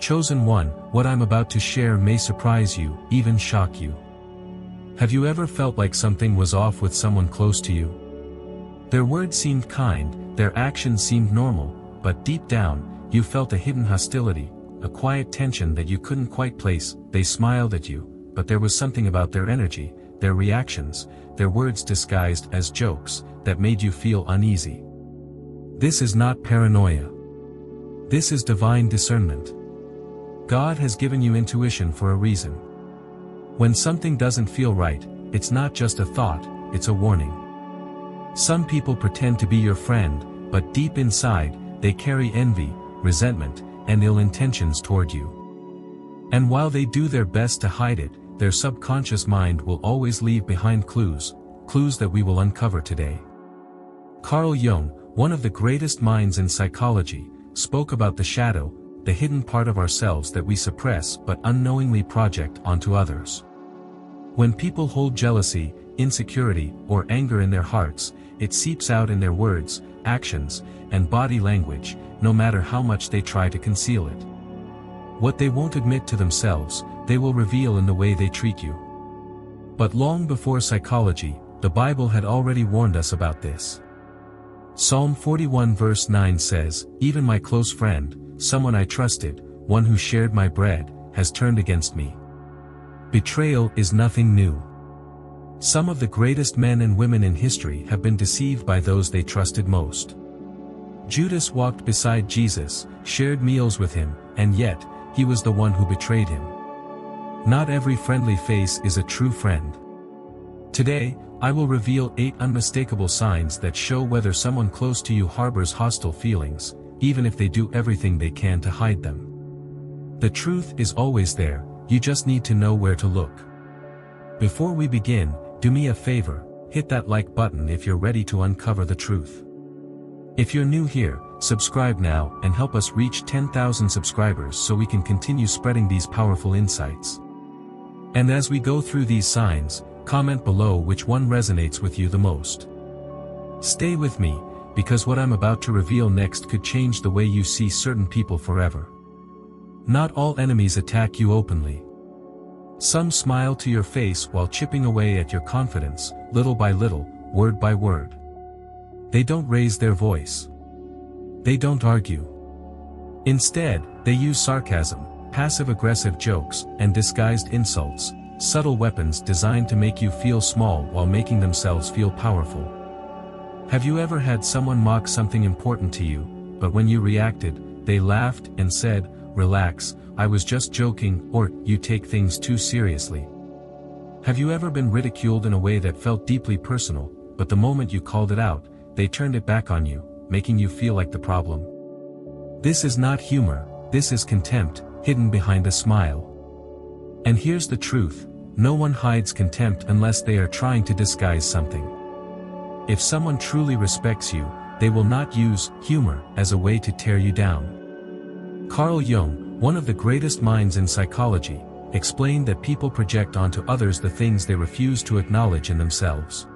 Chosen one, what I'm about to share may surprise you, even shock you. Have you ever felt like something was off with someone close to you? Their words seemed kind, their actions seemed normal, but deep down, you felt a hidden hostility, a quiet tension that you couldn't quite place. They smiled at you, but there was something about their energy, their reactions, their words disguised as jokes, that made you feel uneasy. This is not paranoia. This is divine discernment. God has given you intuition for a reason. When something doesn't feel right, it's not just a thought, it's a warning. Some people pretend to be your friend, but deep inside, they carry envy, resentment, and ill intentions toward you. And while they do their best to hide it, their subconscious mind will always leave behind clues that we will uncover today. Carl Jung, one of the greatest minds in psychology, spoke about the shadow, the hidden part of ourselves that we suppress but unknowingly project onto others. When people hold jealousy, insecurity, or anger in their hearts, it seeps out in their words, actions, and body language, no matter how much they try to conceal it. What they won't admit to themselves, they will reveal in the way they treat you. But long before psychology, the Bible had already warned us about this. Psalm 41 verse 9 says, "Even my close friend, someone I trusted, one who shared my bread, has turned against me." Betrayal is nothing new. Some of the greatest men and women in history have been deceived by those they trusted most. Judas walked beside Jesus, shared meals with him, and yet, he was the one who betrayed him. Not every friendly face is a true friend. Today, I will reveal 8 unmistakable signs that show whether someone close to you harbors hostile feelings, even if they do everything they can to hide them. The truth is always there, you just need to know where to look. Before we begin, do me a favor, hit that like button if you're ready to uncover the truth. If you're new here, subscribe now and help us reach 10,000 subscribers so we can continue spreading these powerful insights. And as we go through these signs, comment below which one resonates with you the most. Stay with me, because what I'm about to reveal next could change the way you see certain people forever. Not all enemies attack you openly. Some smile to your face while chipping away at your confidence, little by little, word by word. They don't raise their voice. They don't argue. Instead, they use sarcasm, passive-aggressive jokes, and disguised insults, subtle weapons designed to make you feel small while making themselves feel powerful. Have you ever had someone mock something important to you, but when you reacted, they laughed and said, "Relax, I was just joking," or "You take things too seriously"? Have you ever been ridiculed in a way that felt deeply personal, but the moment you called it out, they turned it back on you, making you feel like the problem? This is not humor, this is contempt, hidden behind a smile. And here's the truth, no one hides contempt unless they are trying to disguise something. If someone truly respects you, they will not use humor as a way to tear you down. Carl Jung, one of the greatest minds in psychology, explained that people project onto others the things they refuse to acknowledge in themselves.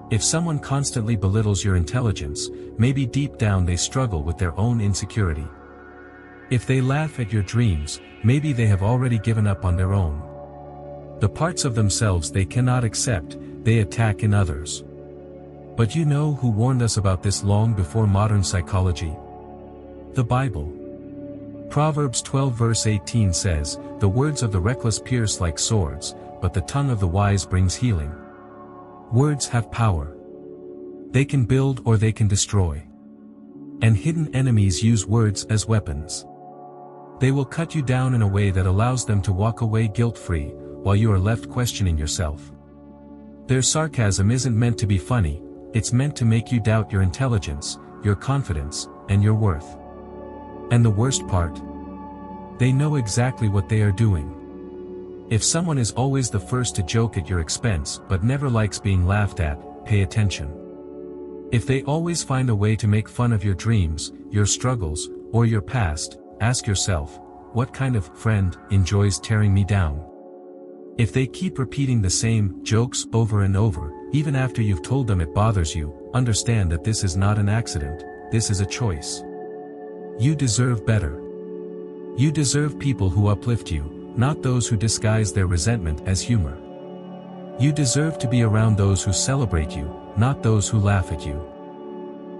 If someone constantly belittles your intelligence, maybe deep down they struggle with their own insecurity. If they laugh at your dreams, maybe they have already given up on their own. The parts of themselves they cannot accept, they attack in others. But you know who warned us about this long before modern psychology? The Bible. Proverbs 12 verse 18 says, "The words of the reckless pierce like swords, but the tongue of the wise brings healing." Words have power. They can build or they can destroy. And hidden enemies use words as weapons. They will cut you down in a way that allows them to walk away guilt-free, while you are left questioning yourself. Their sarcasm isn't meant to be funny, it's meant to make you doubt your intelligence, your confidence, and your worth. And the worst part? They know exactly what they are doing. If someone is always the first to joke at your expense but never likes being laughed at, pay attention. If they always find a way to make fun of your dreams, your struggles, or your past, ask yourself, what kind of friend enjoys tearing me down? If they keep repeating the same jokes over and over, even after you've told them it bothers you, understand that this is not an accident, this is a choice. You deserve better. You deserve people who uplift you, not those who disguise their resentment as humor. You deserve to be around those who celebrate you, not those who laugh at you.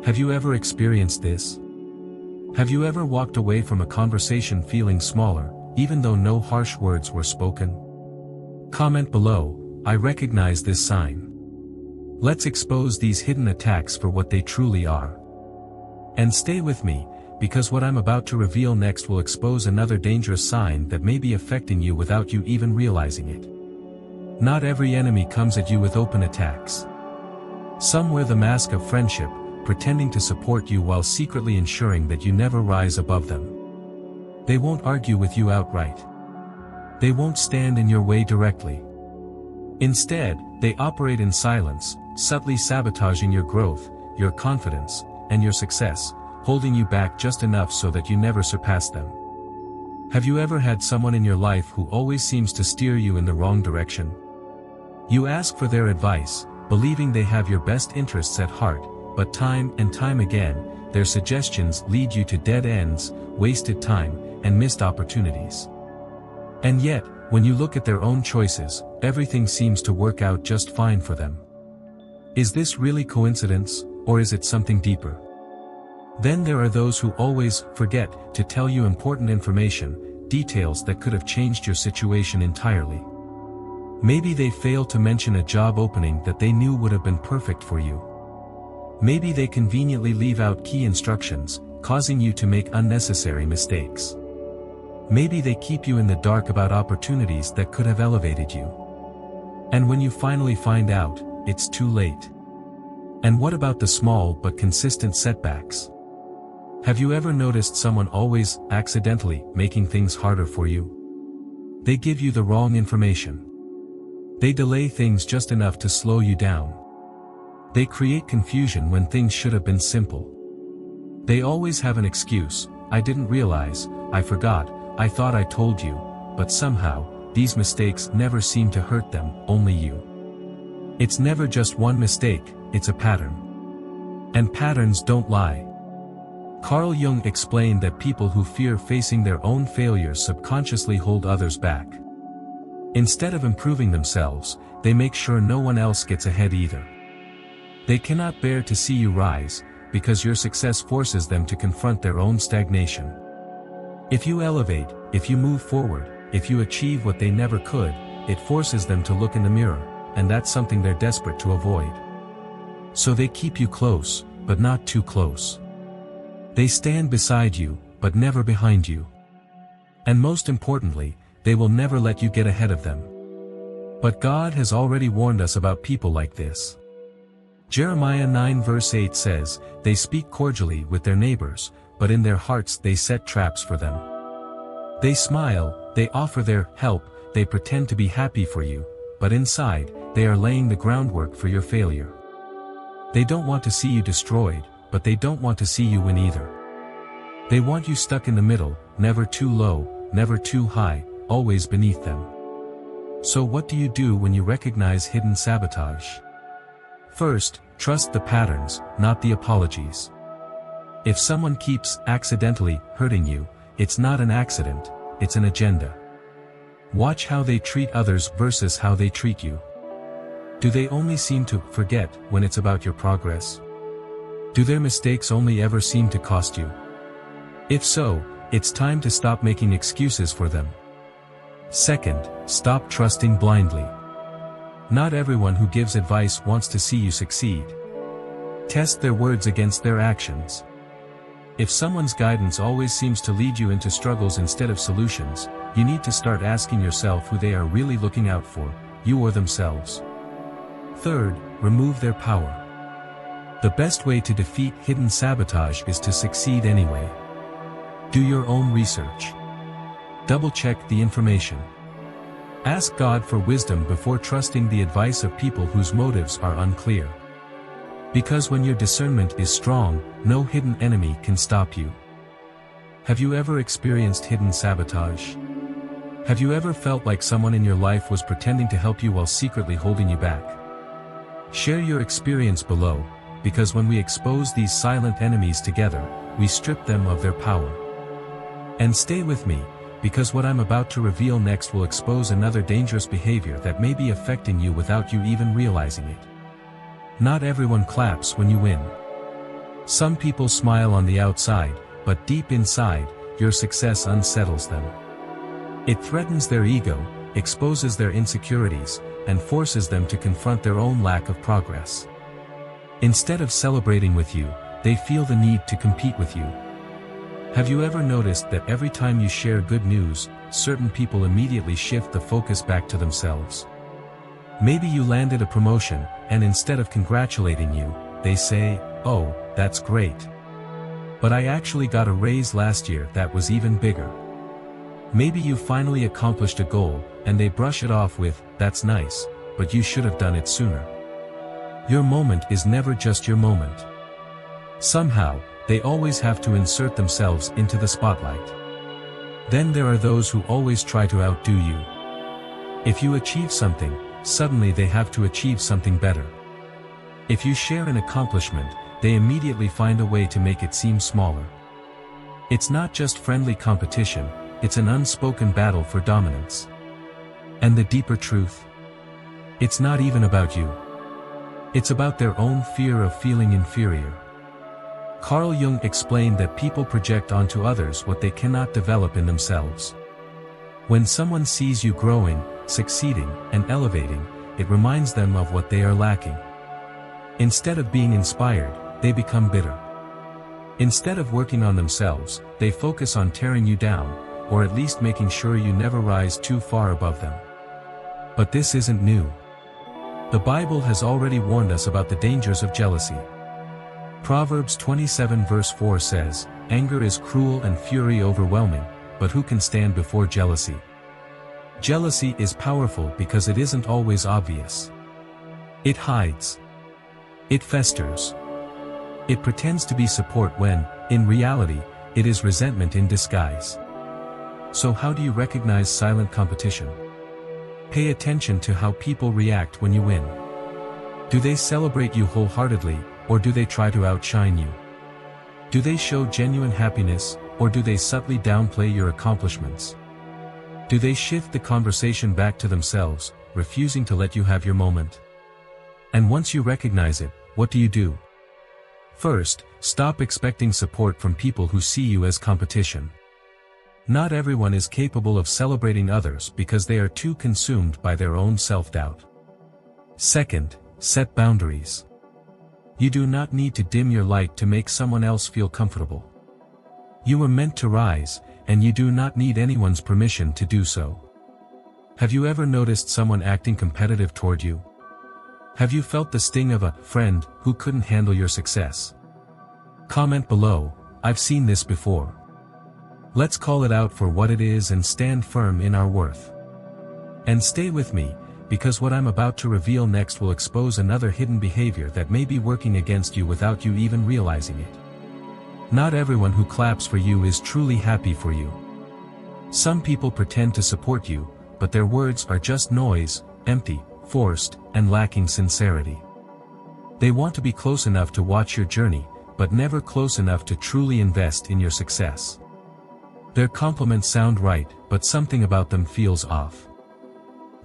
Have you ever experienced this? Have you ever walked away from a conversation feeling smaller, even though no harsh words were spoken? Comment below, I recognize this sign. Let's expose these hidden attacks for what they truly are. And stay with me, because what I'm about to reveal next will expose another dangerous sign that may be affecting you without you even realizing it. Not every enemy comes at you with open attacks. Some wear the mask of friendship, pretending to support you while secretly ensuring that you never rise above them. They won't argue with you outright. They won't stand in your way directly. Instead, they operate in silence, subtly sabotaging your growth, your confidence, and your success, holding you back just enough so that you never surpass them. Have you ever had someone in your life who always seems to steer you in the wrong direction? You ask for their advice, believing they have your best interests at heart, but time and time again, their suggestions lead you to dead ends, wasted time, and missed opportunities. And yet, when you look at their own choices, everything seems to work out just fine for them. Is this really coincidence, or is it something deeper? Then there are those who always forget to tell you important information, details that could have changed your situation entirely. Maybe they failed to mention a job opening that they knew would have been perfect for you. Maybe they conveniently leave out key instructions, causing you to make unnecessary mistakes. Maybe they keep you in the dark about opportunities that could have elevated you. And when you finally find out, it's too late. And what about the small but consistent setbacks? Have you ever noticed someone always, accidentally, making things harder for you? They give you the wrong information. They delay things just enough to slow you down. They create confusion when things should have been simple. They always have an excuse: I didn't realize, I forgot, I thought I told you, but somehow, these mistakes never seem to hurt them, only you. It's never just one mistake, it's a pattern. And patterns don't lie. Carl Jung explained that people who fear facing their own failures subconsciously hold others back. Instead of improving themselves, they make sure no one else gets ahead either. They cannot bear to see you rise, because your success forces them to confront their own stagnation. If you elevate, if you move forward, if you achieve what they never could, it forces them to look in the mirror, and that's something they're desperate to avoid. So they keep you close, but not too close. They stand beside you, but never behind you. And most importantly, they will never let you get ahead of them. But God has already warned us about people like this. Jeremiah 9 verse 8 says, "They speak cordially with their neighbors, but in their hearts they set traps for them." They smile, they offer their help, they pretend to be happy for you, but inside, they are laying the groundwork for your failure. They don't want to see you destroyed, but they don't want to see you win either. They want you stuck in the middle, never too low, never too high, always beneath them. So what do you do when you recognize hidden sabotage? First, trust the patterns, not the apologies. If someone keeps accidentally hurting you, it's not an accident, it's an agenda. Watch how they treat others versus how they treat you. Do they only seem to forget when it's about your progress? Do their mistakes only ever seem to cost you? If so, it's time to stop making excuses for them. Second, stop trusting blindly. Not everyone who gives advice wants to see you succeed. Test their words against their actions. If someone's guidance always seems to lead you into struggles instead of solutions, you need to start asking yourself who they are really looking out for, you or themselves. Third, remove their power. The best way to defeat hidden sabotage is to succeed anyway. Do your own research. Double-check the information. Ask God for wisdom before trusting the advice of people whose motives are unclear. Because when your discernment is strong, no hidden enemy can stop you. Have you ever experienced hidden sabotage? Have you ever felt like someone in your life was pretending to help you while secretly holding you back? Share your experience below, because when we expose these silent enemies together, we strip them of their power. And stay with me, because what I'm about to reveal next will expose another dangerous behavior that may be affecting you without you even realizing it. Not everyone claps when you win. Some people smile on the outside, but deep inside, your success unsettles them. It threatens their ego, exposes their insecurities, and forces them to confront their own lack of progress. Instead of celebrating with you, they feel the need to compete with you. Have you ever noticed that every time you share good news, certain people immediately shift the focus back to themselves? Maybe you landed a promotion, and instead of congratulating you, they say, "Oh, that's great. But I actually got a raise last year that was even bigger." Maybe you finally accomplished a goal, and they brush it off with, "That's nice, but you should have done it sooner." Your moment is never just your moment. Somehow, they always have to insert themselves into the spotlight. Then there are those who always try to outdo you. If you achieve something, suddenly they have to achieve something better. If you share an accomplishment, they immediately find a way to make it seem smaller. It's not just friendly competition, it's an unspoken battle for dominance. And the deeper truth? It's not even about you. It's about their own fear of feeling inferior. Carl Jung explained that people project onto others what they cannot develop in themselves. When someone sees you growing, succeeding, and elevating, it reminds them of what they are lacking. Instead of being inspired, they become bitter. Instead of working on themselves, they focus on tearing you down, or at least making sure you never rise too far above them. But this isn't new. The Bible has already warned us about the dangers of jealousy. Proverbs 27 verse 4 says, "Anger is cruel and fury overwhelming, but who can stand before jealousy?" Jealousy is powerful because it isn't always obvious. It hides. It festers. It pretends to be support when, in reality, it is resentment in disguise. So how do you recognize silent competition? Pay attention to how people react when you win. Do they celebrate you wholeheartedly, or do they try to outshine you? Do they show genuine happiness, or do they subtly downplay your accomplishments? Do they shift the conversation back to themselves, refusing to let you have your moment? And once you recognize it, what do you do? First, stop expecting support from people who see you as competition. Not everyone is capable of celebrating others because they are too consumed by their own self-doubt. Second, set boundaries. You do not need to dim your light to make someone else feel comfortable. You were meant to rise, and you do not need anyone's permission to do so. Have you ever noticed someone acting competitive toward you? Have you felt the sting of a friend who couldn't handle your success? Comment below, "I've seen this before." Let's call it out for what it is and stand firm in our worth. And stay with me, because what I'm about to reveal next will expose another hidden behavior that may be working against you without you even realizing it. Not everyone who claps for you is truly happy for you. Some people pretend to support you, but their words are just noise, empty, forced, and lacking sincerity. They want to be close enough to watch your journey, but never close enough to truly invest in your success. Their compliments sound right, but something about them feels off.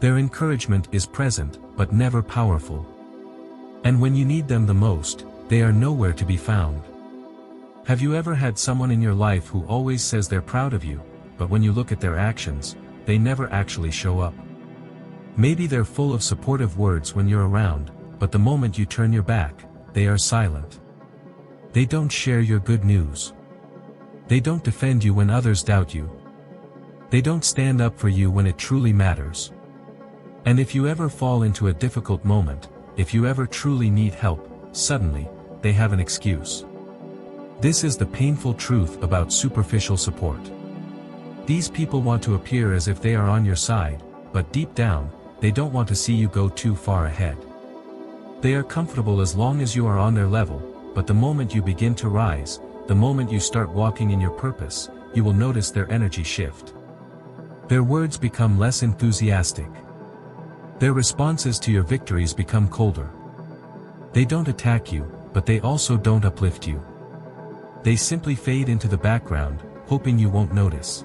Their encouragement is present, but never powerful. And when you need them the most, they are nowhere to be found. Have you ever had someone in your life who always says they're proud of you, but when you look at their actions, they never actually show up? Maybe they're full of supportive words when you're around, but the moment you turn your back, they are silent. They don't share your good news. They don't defend you when others doubt you. They don't stand up for you when it truly matters. And if you ever fall into a difficult moment, if you ever truly need help, suddenly, they have an excuse. This is the painful truth about superficial support. These people want to appear as if they are on your side, but deep down, they don't want to see you go too far ahead. They are comfortable as long as you are on their level, but the moment you begin to rise, the moment you start walking in your purpose, you will notice their energy shift. Their words become less enthusiastic. Their responses to your victories become colder. They don't attack you, but they also don't uplift you. They simply fade into the background, hoping you won't notice.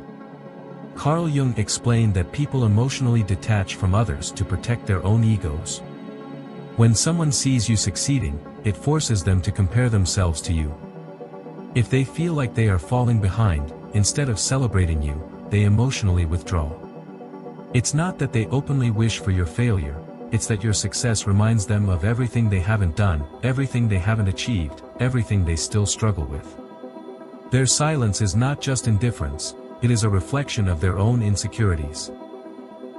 Carl Jung explained that people emotionally detach from others to protect their own egos. When someone sees you succeeding, it forces them to compare themselves to you. If they feel like they are falling behind, instead of celebrating you, they emotionally withdraw. It's not that they openly wish for your failure, it's that your success reminds them of everything they haven't done, everything they haven't achieved, everything they still struggle with. Their silence is not just indifference, it is a reflection of their own insecurities.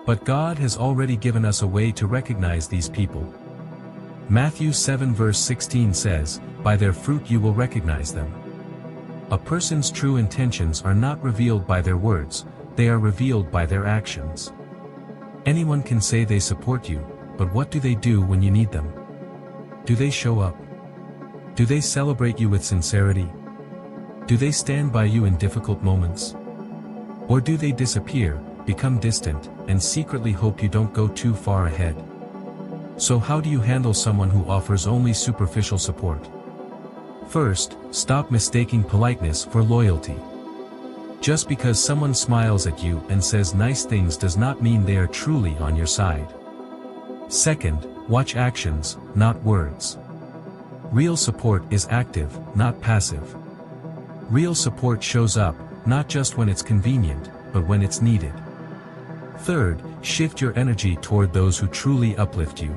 But God has already given us a way to recognize these people. Matthew 7 verse 16 says, "By their fruit you will recognize them." A person's true intentions are not revealed by their words, they are revealed by their actions. Anyone can say they support you, but what do they do when you need them? Do they show up? Do they celebrate you with sincerity? Do they stand by you in difficult moments? Or do they disappear, become distant, and secretly hope you don't go too far ahead? So how do you handle someone who offers only superficial support? First, stop mistaking politeness for loyalty. Just because someone smiles at you and says nice things does not mean they are truly on your side. Second, watch actions, not words. Real support is active, not passive. Real support shows up, not just when it's convenient, but when it's needed. Third, shift your energy toward those who truly uplift you.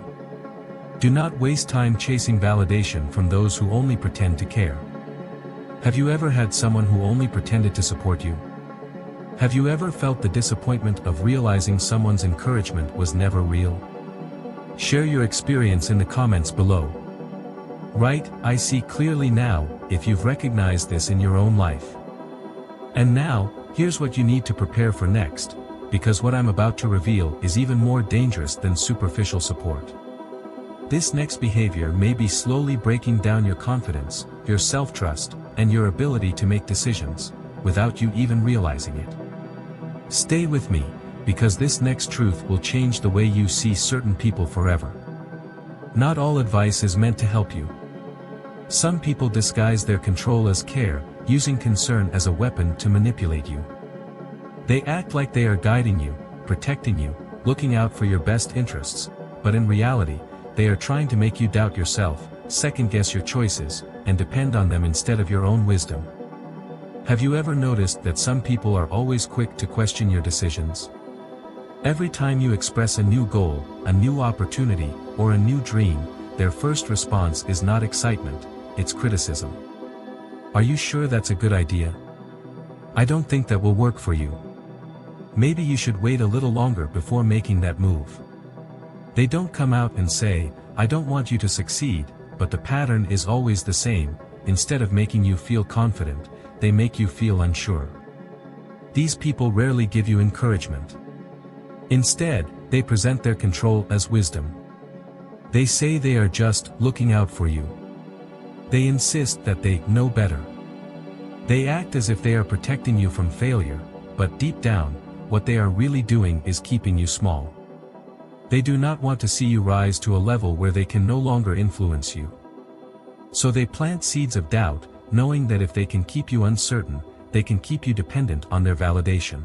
Do not waste time chasing validation from those who only pretend to care. Have you ever had someone who only pretended to support you? Have you ever felt the disappointment of realizing someone's encouragement was never real? Share your experience in the comments below. Write, "I see clearly now," if you've recognized this in your own life. And now, here's what you need to prepare for next, because what I'm about to reveal is even more dangerous than superficial support. This next behavior may be slowly breaking down your confidence, your self-trust, and your ability to make decisions, without you even realizing it. Stay with me, because this next truth will change the way you see certain people forever. Not all advice is meant to help you. Some people disguise their control as care, using concern as a weapon to manipulate you. They act like they are guiding you, protecting you, looking out for your best interests, but in reality, they are trying to make you doubt yourself, second-guess your choices, and depend on them instead of your own wisdom. Have you ever noticed that some people are always quick to question your decisions? Every time you express a new goal, a new opportunity, or a new dream, their first response is not excitement, it's criticism. Are you sure that's a good idea? I don't think that will work for you. Maybe you should wait a little longer before making that move. They don't come out and say, "I don't want you to succeed," but the pattern is always the same. Instead of making you feel confident, they make you feel unsure. These people rarely give you encouragement. Instead, they present their control as wisdom. They say they are just looking out for you. They insist that they know better. They act as if they are protecting you from failure, but deep down, what they are really doing is keeping you small. They do not want to see you rise to a level where they can no longer influence you. So they plant seeds of doubt, knowing that if they can keep you uncertain, they can keep you dependent on their validation.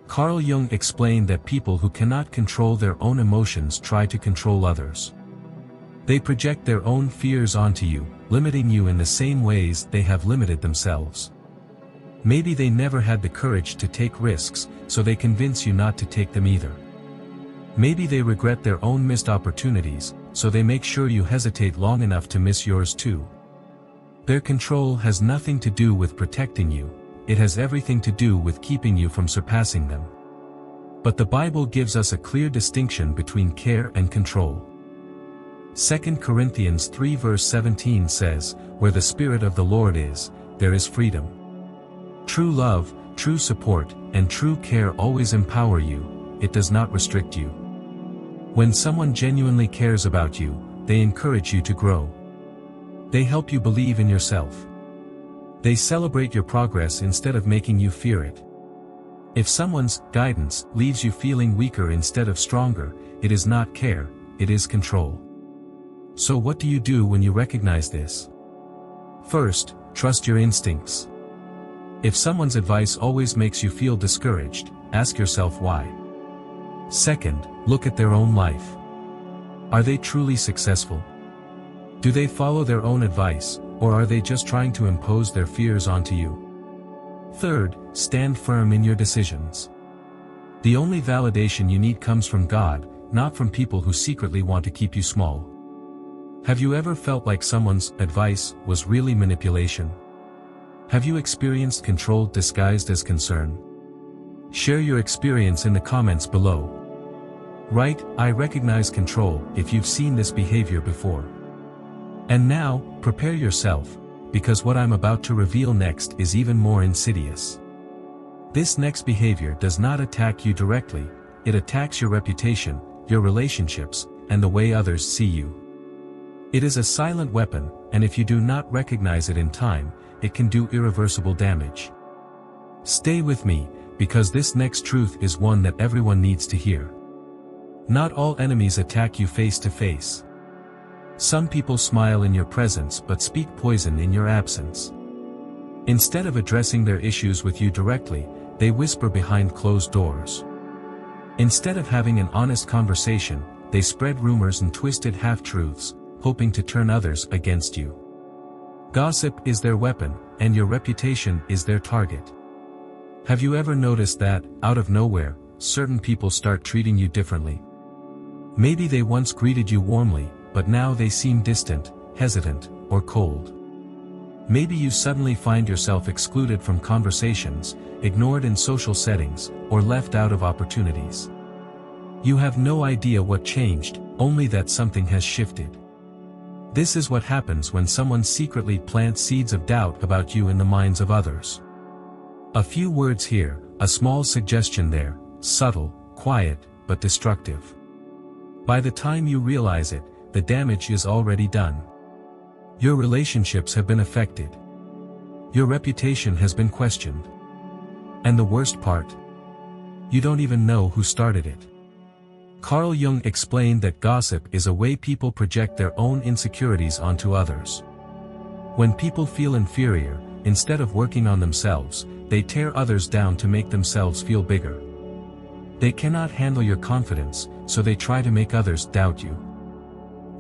Carl Jung explained that people who cannot control their own emotions try to control others. They project their own fears onto you, limiting you in the same ways they have limited themselves. Maybe they never had the courage to take risks, so they convince you not to take them either. Maybe they regret their own missed opportunities, so they make sure you hesitate long enough to miss yours too. Their control has nothing to do with protecting you, it has everything to do with keeping you from surpassing them. But the Bible gives us a clear distinction between care and control. 2 Corinthians 3 verse 17 says, "Where the Spirit of the Lord is, there is freedom." True love, true support, and true care always empower you, it does not restrict you. When someone genuinely cares about you, they encourage you to grow. They help you believe in yourself. They celebrate your progress instead of making you fear it. If someone's guidance leaves you feeling weaker instead of stronger, it is not care, it is control. So what do you do when you recognize this? First, trust your instincts. If someone's advice always makes you feel discouraged, ask yourself why. Second, look at their own life. Are they truly successful? Do they follow their own advice, or are they just trying to impose their fears onto you? Third, stand firm in your decisions. The only validation you need comes from God, not from people who secretly want to keep you small. Have you ever felt like someone's advice was really manipulation? Have you experienced control disguised as concern? Share your experience in the comments below. Write, "I recognize control," if you've seen this behavior before. And now, prepare yourself, because what I'm about to reveal next is even more insidious. This next behavior does not attack you directly, it attacks your reputation, your relationships, and the way others see you. It is a silent weapon, and if you do not recognize it in time, it can do irreversible damage. Stay with me, because this next truth is one that everyone needs to hear. Not all enemies attack you face to face. Some people smile in your presence but speak poison in your absence. Instead of addressing their issues with you directly, they whisper behind closed doors. Instead of having an honest conversation, they spread rumors and twisted half-truths, hoping to turn others against you. Gossip is their weapon, and your reputation is their target. Have you ever noticed that, out of nowhere, certain people start treating you differently? Maybe they once greeted you warmly, but now they seem distant, hesitant, or cold. Maybe you suddenly find yourself excluded from conversations, ignored in social settings, or left out of opportunities. You have no idea what changed, only that something has shifted. This is what happens when someone secretly plants seeds of doubt about you in the minds of others. A few words here, a small suggestion there, subtle, quiet, but destructive. By the time you realize it, the damage is already done. Your relationships have been affected. Your reputation has been questioned. And the worst part? You don't even know who started it. Carl Jung explained that gossip is a way people project their own insecurities onto others. When people feel inferior, instead of working on themselves, they tear others down to make themselves feel bigger. They cannot handle your confidence, so they try to make others doubt you.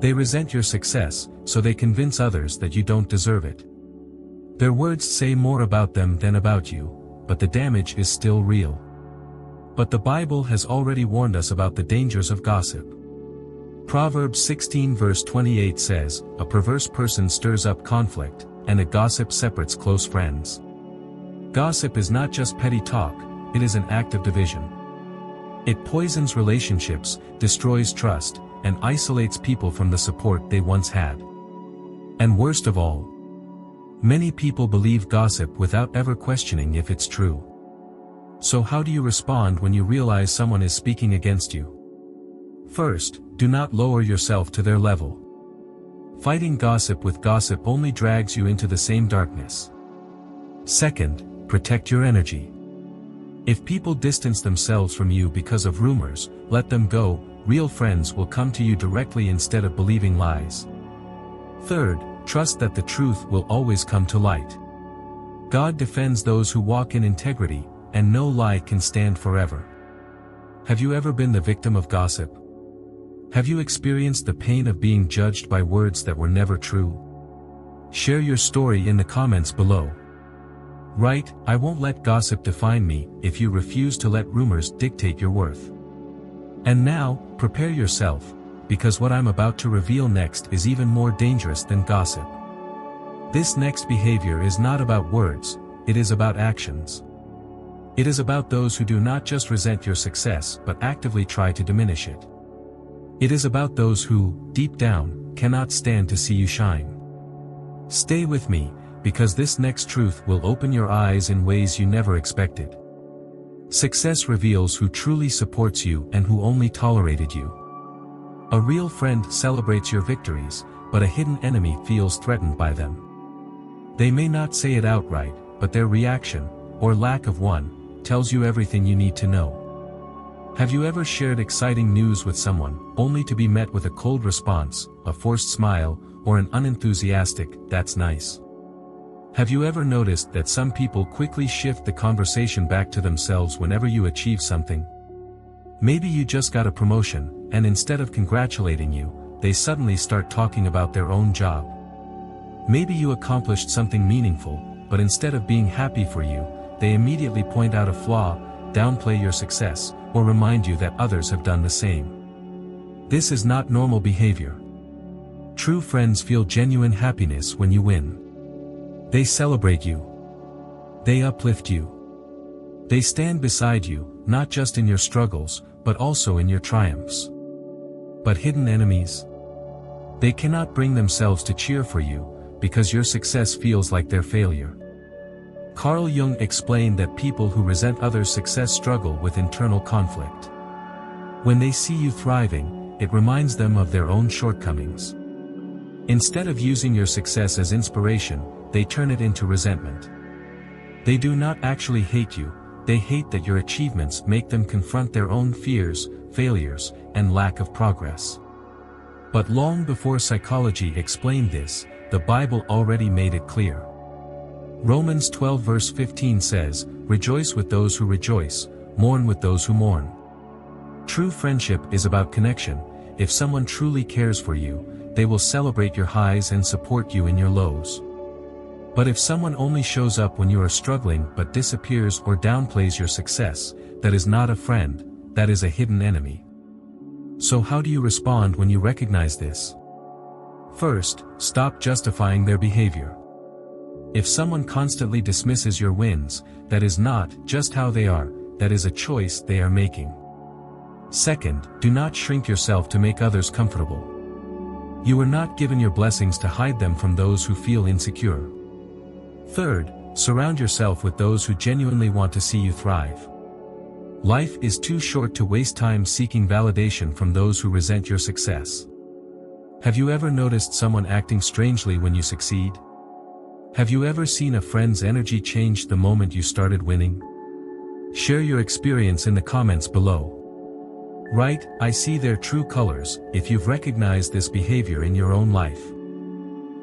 They resent your success, so they convince others that you don't deserve it. Their words say more about them than about you, but the damage is still real. But the Bible has already warned us about the dangers of gossip. Proverbs 16 verse 28 says, "A perverse person stirs up conflict, and a gossip separates close friends." Gossip is not just petty talk, it is an act of division. It poisons relationships, destroys trust, and isolates people from the support they once had. And worst of all, many people believe gossip without ever questioning if it's true. So how do you respond when you realize someone is speaking against you? First, do not lower yourself to their level. Fighting gossip with gossip only drags you into the same darkness. Second, protect your energy. If people distance themselves from you because of rumors, let them go. Real friends will come to you directly instead of believing lies. Third, trust that the truth will always come to light. God defends those who walk in integrity, and no lie can stand forever. Have you ever been the victim of gossip? Have you experienced the pain of being judged by words that were never true? Share your story in the comments below. Write, "I won't let gossip define me," if you refuse to let rumors dictate your worth. And now, prepare yourself, because what I'm about to reveal next is even more dangerous than gossip. This next behavior is not about words, it is about actions. It is about those who do not just resent your success but actively try to diminish it. It is about those who, deep down, cannot stand to see you shine. Stay with me, because this next truth will open your eyes in ways you never expected. Success reveals who truly supports you and who only tolerated you. A real friend celebrates your victories, but a hidden enemy feels threatened by them. They may not say it outright, but their reaction, or lack of one, tells you everything you need to know. Have you ever shared exciting news with someone, only to be met with a cold response, a forced smile, or an unenthusiastic "that's nice"? Have you ever noticed that some people quickly shift the conversation back to themselves whenever you achieve something? Maybe you just got a promotion, and instead of congratulating you, they suddenly start talking about their own job. Maybe you accomplished something meaningful, but instead of being happy for you, they immediately point out a flaw, downplay your success, or remind you that others have done the same. This is not normal behavior. True friends feel genuine happiness when you win. They celebrate you. They uplift you. They stand beside you, not just in your struggles, but also in your triumphs. But hidden enemies? They cannot bring themselves to cheer for you, because your success feels like their failure. Carl Jung explained that people who resent others' success struggle with internal conflict. When they see you thriving, it reminds them of their own shortcomings. Instead of using your success as inspiration, they turn it into resentment. They do not actually hate you, they hate that your achievements make them confront their own fears, failures, and lack of progress. But long before psychology explained this, the Bible already made it clear. Romans 12 verse 15 says, "Rejoice with those who rejoice, mourn with those who mourn." True friendship is about connection. If someone truly cares for you, they will celebrate your highs and support you in your lows. But if someone only shows up when you are struggling but disappears or downplays your success, that is not a friend, that is a hidden enemy. So how do you respond when you recognize this? First, stop justifying their behavior. If someone constantly dismisses your wins, that is not just how they are, that is a choice they are making. Second, do not shrink yourself to make others comfortable. You were not given your blessings to hide them from those who feel insecure. Third, surround yourself with those who genuinely want to see you thrive. Life is too short to waste time seeking validation from those who resent your success. Have you ever noticed someone acting strangely when you succeed? Have you ever seen a friend's energy change the moment you started winning? Share your experience in the comments below. Write, "I see their true colors," if you've recognized this behavior in your own life.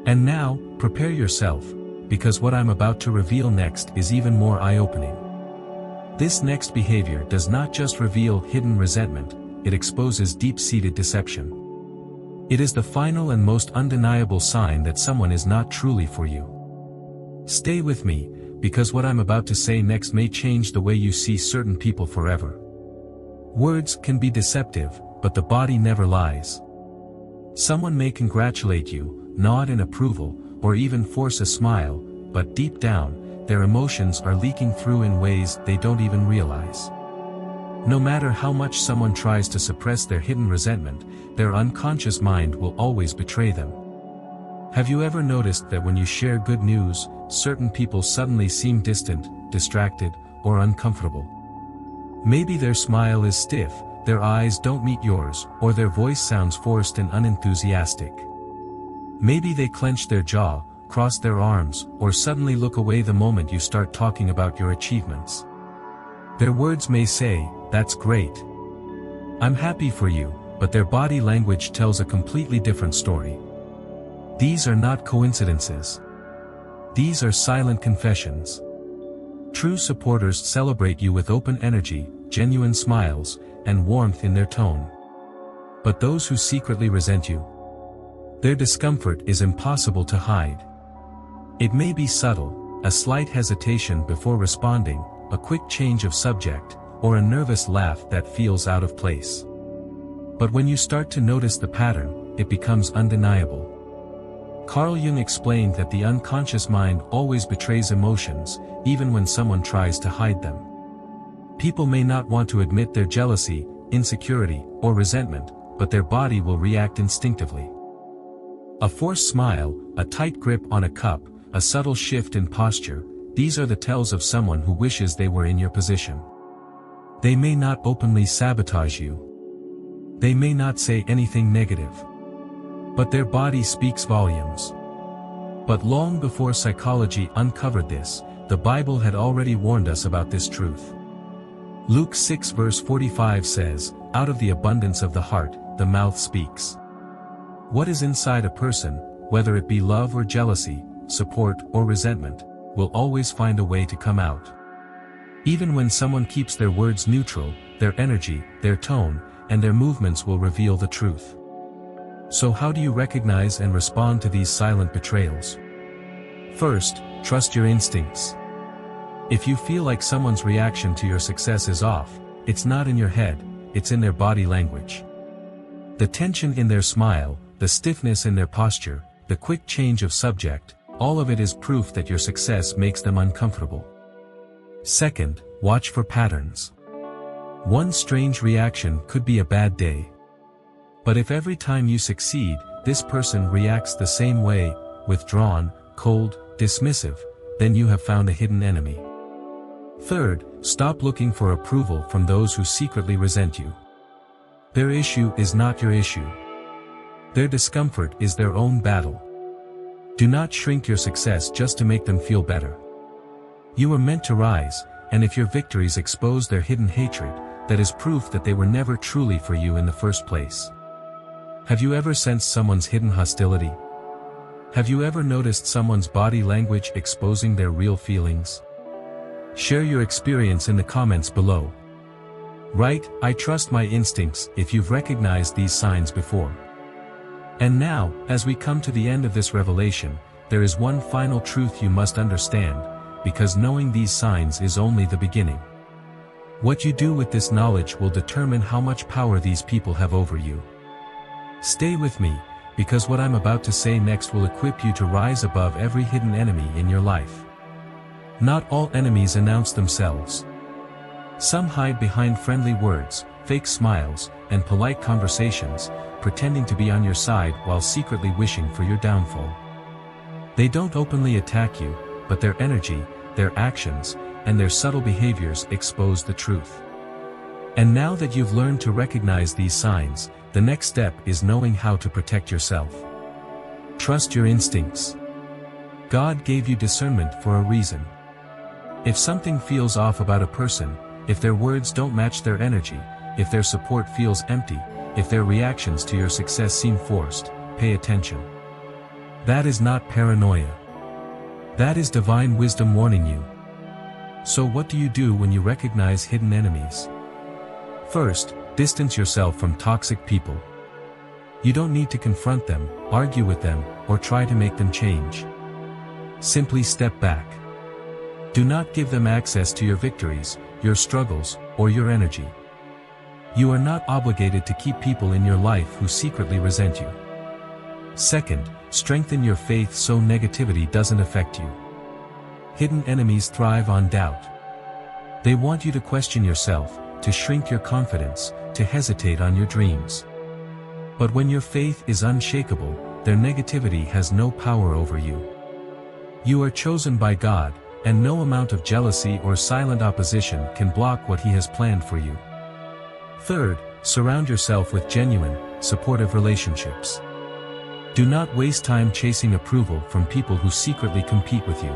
And now, prepare yourself, because what I'm about to reveal next is even more eye-opening. This next behavior does not just reveal hidden resentment, it exposes deep-seated deception. It is the final and most undeniable sign that someone is not truly for you. Stay with me, because what I'm about to say next may change the way you see certain people forever. Words can be deceptive, but the body never lies. Someone may congratulate you, nod in approval, or even force a smile, but deep down, their emotions are leaking through in ways they don't even realize. No matter how much someone tries to suppress their hidden resentment, their unconscious mind will always betray them. Have you ever noticed that when you share good news, certain people suddenly seem distant, distracted, or uncomfortable? Maybe their smile is stiff, their eyes don't meet yours, or their voice sounds forced and unenthusiastic. Maybe they clench their jaw, cross their arms, or suddenly look away the moment you start talking about your achievements. Their words may say, "That's great. I'm happy for you," but their body language tells a completely different story. These are not coincidences. These are silent confessions. True supporters celebrate you with open energy, genuine smiles, and warmth in their tone. But those who secretly resent you, their discomfort is impossible to hide. It may be subtle, a slight hesitation before responding, a quick change of subject, or a nervous laugh that feels out of place. But when you start to notice the pattern, it becomes undeniable. Carl Jung explained that the unconscious mind always betrays emotions, even when someone tries to hide them. People may not want to admit their jealousy, insecurity, or resentment, but their body will react instinctively. A forced smile, a tight grip on a cup, a subtle shift in posture, these are the tells of someone who wishes they were in your position. They may not openly sabotage you. They may not say anything negative. But their body speaks volumes. But long before psychology uncovered this, the Bible had already warned us about this truth. Luke 6 verse 45 says, "Out of the abundance of the heart, the mouth speaks." What is inside a person, whether it be love or jealousy, support, or resentment, will always find a way to come out. Even when someone keeps their words neutral, their energy, their tone, and their movements will reveal the truth. So how do you recognize and respond to these silent betrayals? First, trust your instincts. If you feel like someone's reaction to your success is off, it's not in your head, it's in their body language. The tension in their smile, the stiffness in their posture, the quick change of subject, all of it is proof that your success makes them uncomfortable. Second, watch for patterns. One strange reaction could be a bad day. But if every time you succeed, this person reacts the same way, withdrawn, cold, dismissive, then you have found a hidden enemy. Third, stop looking for approval from those who secretly resent you. Their issue is not your issue. Their discomfort is their own battle. Do not shrink your success just to make them feel better. You were meant to rise, and if your victories expose their hidden hatred, that is proof that they were never truly for you in the first place. Have you ever sensed someone's hidden hostility? Have you ever noticed someone's body language exposing their real feelings? Share your experience in the comments below. Write, "I trust my instincts," if you've recognized these signs before. And now, as we come to the end of this revelation, there is one final truth you must understand, because knowing these signs is only the beginning. What you do with this knowledge will determine how much power these people have over you. Stay with me, because what I'm about to say next will equip you to rise above every hidden enemy in your life. Not all enemies announce themselves. Some hide behind friendly words, fake smiles, and polite conversations, pretending to be on your side while secretly wishing for your downfall. They don't openly attack you, but their energy, their actions, and their subtle behaviors expose the truth. And now that you've learned to recognize these signs, the next step is knowing how to protect yourself. Trust your instincts. God gave you discernment for a reason. If something feels off about a person, if their words don't match their energy, if their support feels empty, if their reactions to your success seem forced, pay attention. That is not paranoia. That is divine wisdom warning you. So what do you do when you recognize hidden enemies? First, distance yourself from toxic people. You don't need to confront them, argue with them, or try to make them change. Simply step back. Do not give them access to your victories, your struggles, or your energy. You are not obligated to keep people in your life who secretly resent you. Second, strengthen your faith so negativity doesn't affect you. Hidden enemies thrive on doubt. They want you to question yourself, to shrink your confidence, to hesitate on your dreams. But when your faith is unshakable, their negativity has no power over you. You are chosen by God, and no amount of jealousy or silent opposition can block what He has planned for you. Third, surround yourself with genuine, supportive relationships. Do not waste time chasing approval from people who secretly compete with you.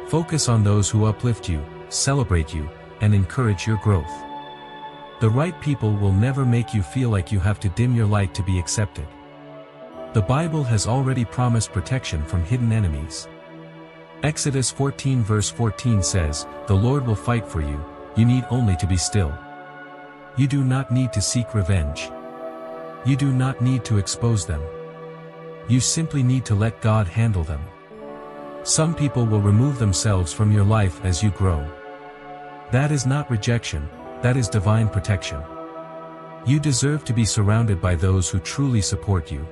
Focus on those who uplift you, celebrate you, and encourage your growth. The right people will never make you feel like you have to dim your light to be accepted. The Bible has already promised protection from hidden enemies. Exodus 14 verse 14 says, "The Lord will fight for you, you need only to be still." You do not need to seek revenge. You do not need to expose them. You simply need to let God handle them. Some people will remove themselves from your life as you grow. That is not rejection, that is divine protection. You deserve to be surrounded by those who truly support you.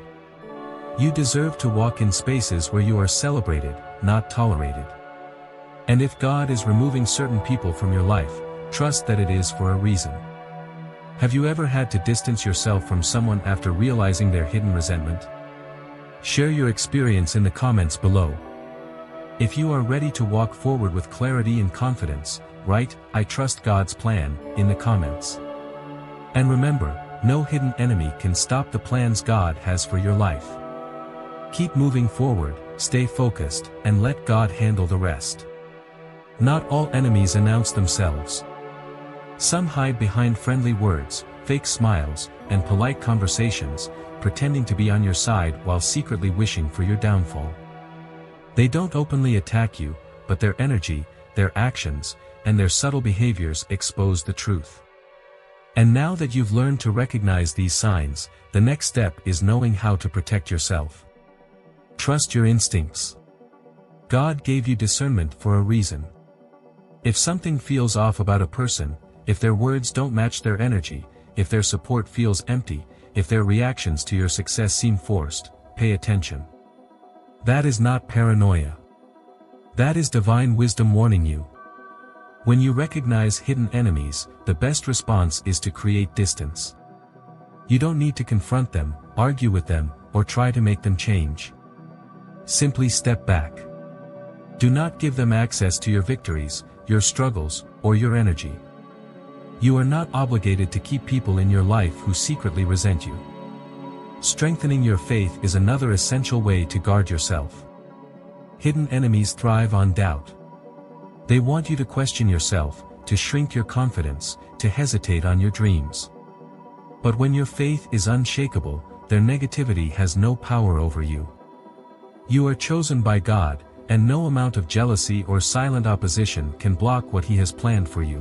You deserve to walk in spaces where you are celebrated, not tolerated. And if God is removing certain people from your life, trust that it is for a reason. Have you ever had to distance yourself from someone after realizing their hidden resentment? Share your experience in the comments below. If you are ready to walk forward with clarity and confidence, write, "I trust God's plan," in the comments. And remember, no hidden enemy can stop the plans God has for your life. Keep moving forward, stay focused, and let God handle the rest. Not all enemies announce themselves. Some hide behind friendly words, fake smiles, and polite conversations, pretending to be on your side while secretly wishing for your downfall. They don't openly attack you, but their energy, their actions, and their subtle behaviors expose the truth. And now that you've learned to recognize these signs, the next step is knowing how to protect yourself. Trust your instincts. God gave you discernment for a reason. If something feels off about a person, if their words don't match their energy, if their support feels empty, if their reactions to your success seem forced, pay attention. That is not paranoia. That is divine wisdom warning you. When you recognize hidden enemies, the best response is to create distance. You don't need to confront them, argue with them, or try to make them change. Simply step back. Do not give them access to your victories, your struggles, or your energy. You are not obligated to keep people in your life who secretly resent you. Strengthening your faith is another essential way to guard yourself. Hidden enemies thrive on doubt. They want you to question yourself, to shrink your confidence, to hesitate on your dreams. But when your faith is unshakable, their negativity has no power over you. You are chosen by God, and no amount of jealousy or silent opposition can block what He has planned for you.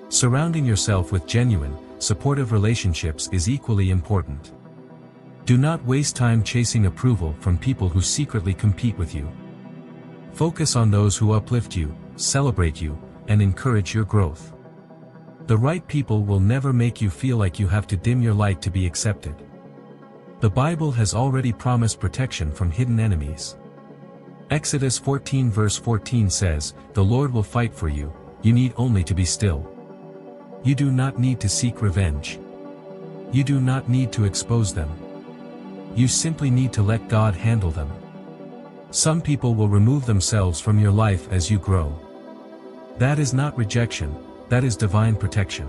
Surrounding yourself with genuine, supportive relationships is equally important. Do not waste time chasing approval from people who secretly compete with you. Focus on those who uplift you, celebrate you, and encourage your growth. The right people will never make you feel like you have to dim your light to be accepted. The Bible has already promised protection from hidden enemies. Exodus 14 verse 14 says, "The Lord will fight for you, you need only to be still." You do not need to seek revenge. You do not need to expose them. You simply need to let God handle them. Some people will remove themselves from your life as you grow. That is not rejection, that is divine protection.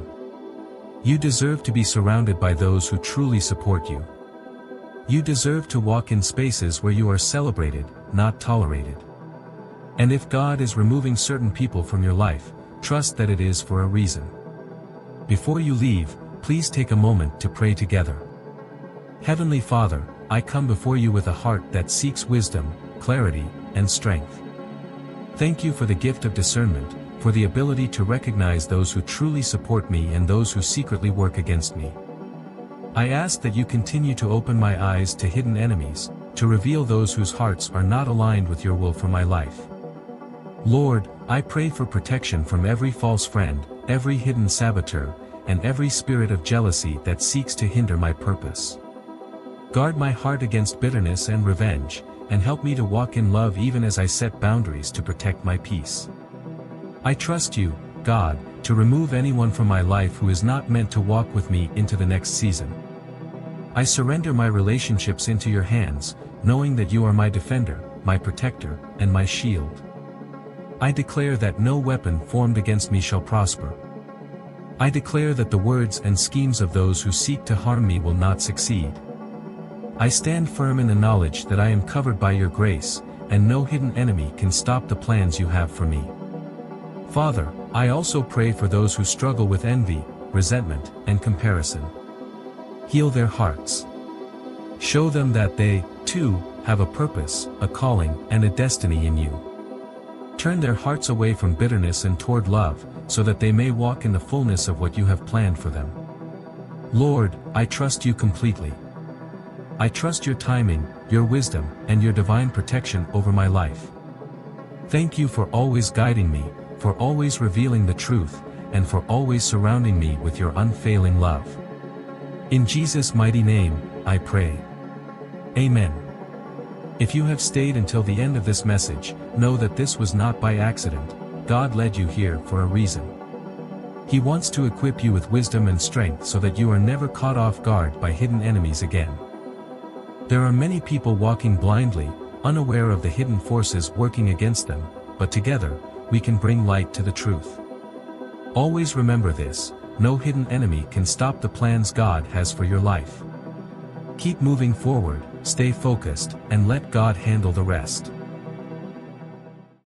You deserve to be surrounded by those who truly support you. You deserve to walk in spaces where you are celebrated, not tolerated. And if God is removing certain people from your life, trust that it is for a reason. Before you leave, please take a moment to pray together. Heavenly Father, I come before you with a heart that seeks wisdom, clarity, and strength. Thank you for the gift of discernment, for the ability to recognize those who truly support me and those who secretly work against me. I ask that you continue to open my eyes to hidden enemies, to reveal those whose hearts are not aligned with your will for my life. Lord, I pray for protection from every false friend, every hidden saboteur, and every spirit of jealousy that seeks to hinder my purpose. Guard my heart against bitterness and revenge, and help me to walk in love even as I set boundaries to protect my peace. I trust you, God, to remove anyone from my life who is not meant to walk with me into the next season. I surrender my relationships into your hands, knowing that you are my defender, my protector, and my shield. I declare that no weapon formed against me shall prosper. I declare that the words and schemes of those who seek to harm me will not succeed. I stand firm in the knowledge that I am covered by your grace, and no hidden enemy can stop the plans you have for me. Father, I also pray for those who struggle with envy, resentment, and comparison. Heal their hearts. Show them that they, too, have a purpose, a calling, and a destiny in you. Turn their hearts away from bitterness and toward love, so that they may walk in the fullness of what you have planned for them. Lord, I trust you completely. I trust your timing, your wisdom, and your divine protection over my life. Thank you for always guiding me, for always revealing the truth, and for always surrounding me with your unfailing love. In Jesus' mighty name, I pray. Amen. If you have stayed until the end of this message, know that this was not by accident. God led you here for a reason. He wants to equip you with wisdom and strength so that you are never caught off guard by hidden enemies again. There are many people walking blindly, unaware of the hidden forces working against them, but together, we can bring light to the truth. Always remember this: no hidden enemy can stop the plans God has for your life. Keep moving forward, stay focused, and let God handle the rest.